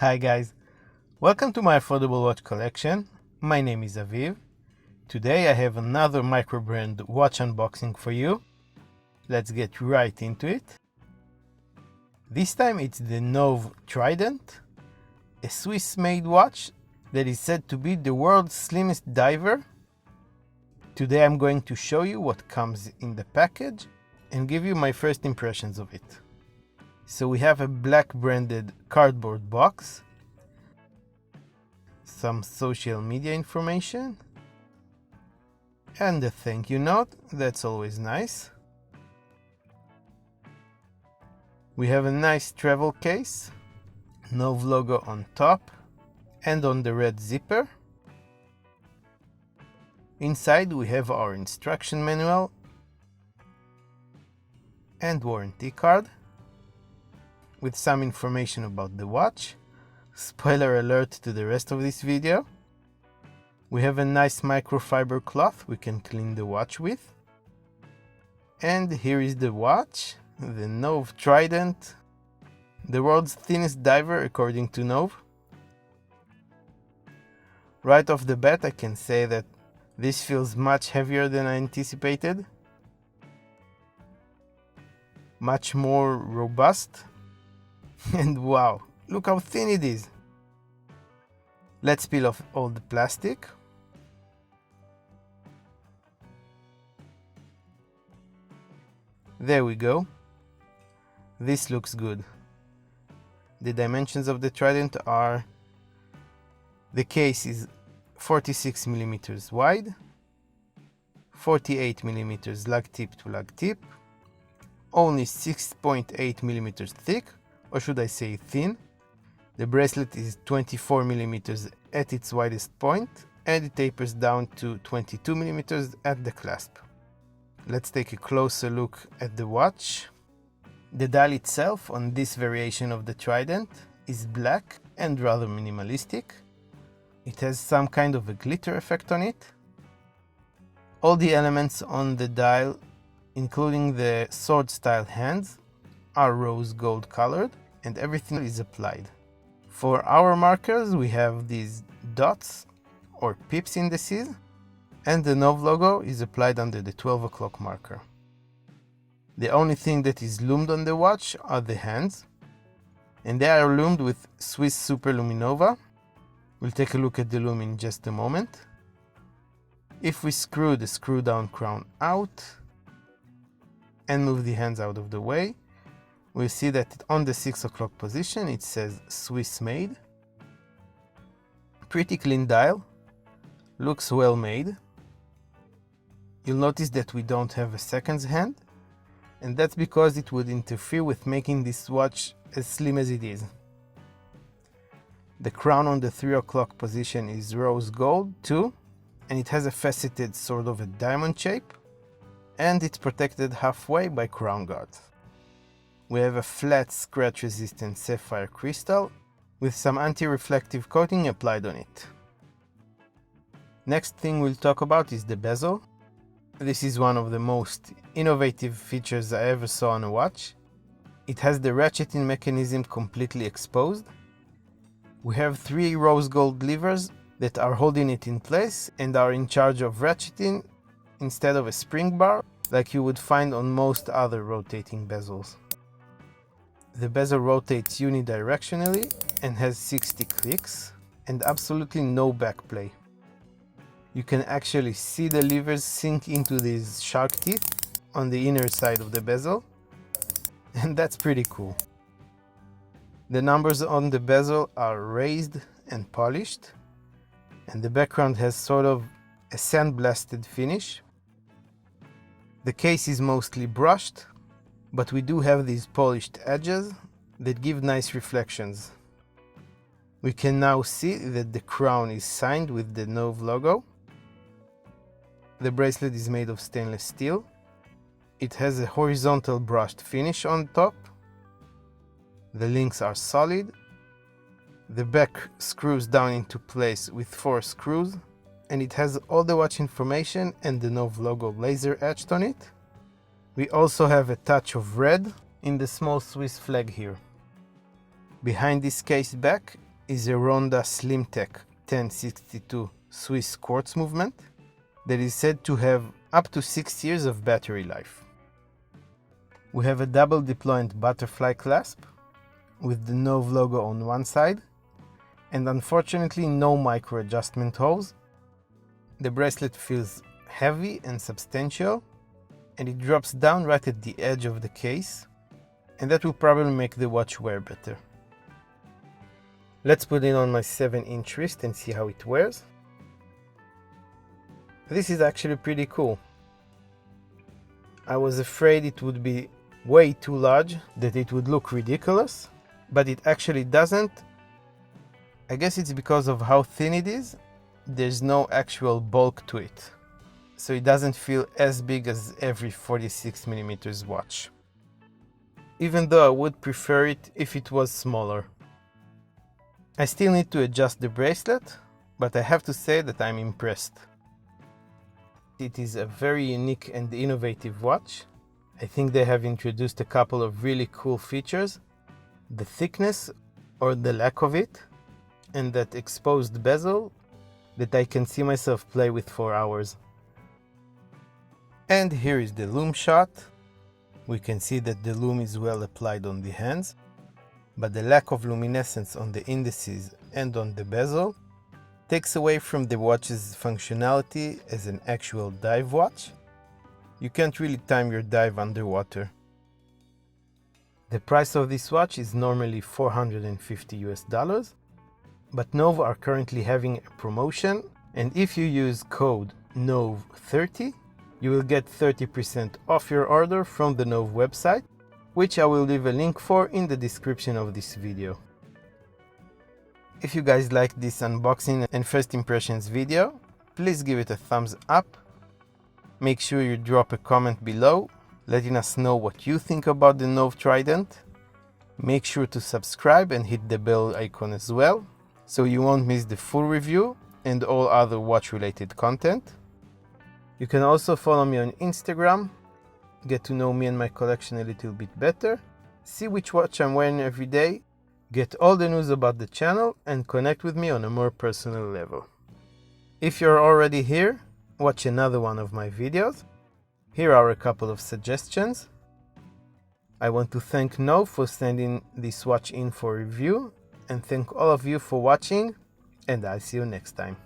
Hi guys, welcome to my affordable watch collection. My name is Aviv. Today I have another Microbrand watch unboxing for you. Let's get right into it. This time it's the Nove Trident, a Swiss-made watch that is said to be the world's slimmest diver. Today I'm going to show you what comes in the package and give you my first impressions of it. So we have a black branded cardboard box, some social media information, and a thank you note. That's always nice. We have a nice travel case, Nove logo on top and on the red zipper. Inside we have our instruction manual and warranty card with some information about the watch. Spoiler alert to the rest of this video. We have a nice microfiber cloth we can clean the watch with. And here is the watch, the Nove Trident, the world's thinnest diver according to Nove. Right off the bat I can say that this feels much heavier than I anticipated. Much more robust. And wow, look how thin it is. Let's peel off all the plastic. There we go. This looks good. The dimensions of the Trident are: the case is 46 millimeters wide, 48 millimeters lug tip to lug tip, only 6.8 millimeters thick, or should I say thin. The bracelet is 24 millimeters at its widest point and it tapers down to 22 millimeters at the clasp. Let's take a closer look at the watch. The dial itself on this variation of the Trident is black and rather minimalistic. It has some kind of a glitter effect on it. All the elements on the dial, including the sword style hands, are rose gold colored and everything is applied. For our markers we have these dots or pips indices, and the Nove logo is applied under the 12 o'clock marker. The only thing that is loomed on the watch are the hands, and they are loomed with Swiss Super Luminova. We'll take a look at the loom in just a moment. If we screw the screw down crown out and move the hands out of the way, we'll see that on the 6 o'clock position it says Swiss made. Pretty clean dial, looks well made. You'll notice that we don't have a seconds hand, and that's because it would interfere with making this watch as slim as it is. The crown on the 3 o'clock position is rose gold too, and it has a faceted sort of a diamond shape, and it's protected halfway by crown guards. We have a flat scratch resistant sapphire crystal with some anti-reflective coating applied on it. Next thing we'll talk about is the bezel. This is one of the most innovative features I ever saw on a watch. It has the ratcheting mechanism completely exposed. We have 3 rose gold levers that are holding it in place and are in charge of ratcheting instead of a spring bar like you would find on most other rotating bezels. The bezel rotates unidirectionally and has 60 clicks and absolutely no backplay. You can actually see the levers sink into these shark teeth on the inner side of the bezel, and that's pretty cool. The numbers on the bezel are raised and polished, and the background has sort of a sandblasted finish. The case is mostly brushed, but we do have these polished edges that give nice reflections. We can now see that the crown is signed with the Nove logo. The bracelet is made of stainless steel. It has a horizontal brushed finish on top. The links are solid. The back screws down into place with 4 screws, and it has all the watch information and the Nove logo laser etched on it. We also have a touch of red in the small Swiss flag here. Behind this case back is a Ronda SlimTech 1062 Swiss quartz movement that is said to have up to 6 years of battery life. We have a double deployant butterfly clasp with the Nove logo on one side and unfortunately no micro adjustment holes. The bracelet feels heavy and substantial and it drops down right at the edge of the case, and that will probably make the watch wear better. Let's put it on my 7-inch wrist and see how it wears. This is actually pretty cool. I was afraid it would be way too large, that it would look ridiculous, but it actually doesn't. I guess it's because of how thin it is. There's no actual bulk to it, so it doesn't feel as big as every 46mm watch. Even though I would prefer it if it was smaller. I still need to adjust the bracelet, but I have to say that I'm impressed. It is a very unique and innovative watch. I think they have introduced a couple of really cool features. The thickness, or the lack of it, and that exposed bezel that I can see myself play with for hours. And here is the Loom shot. We can see that the Loom is well applied on the hands, but the lack of luminescence on the indices and on the bezel takes away from the watch's functionality as an actual dive watch. You can't really time your dive underwater. The price of this watch is normally $450 US, but Nove are currently having a promotion, and if you use code NOVE30, you will get 30% off your order from the Nove website, which I will leave a link for in the description of this video. If you guys liked this unboxing and first impressions video, please give it a thumbs up. Make sure you drop a comment below, letting us know what you think about the Nove Trident. Make sure to subscribe and hit the bell icon as well, so you won't miss the full review and all other watch related content. You can also follow me on Instagram, get to know me and my collection a little bit better, see which watch I'm wearing every day, get all the news about the channel, and connect with me on a more personal level. If you're already here, watch another one of my videos. Here are a couple of suggestions. I want to thank Nove for sending this watch in for review, and thank all of you for watching, and I'll see you next time.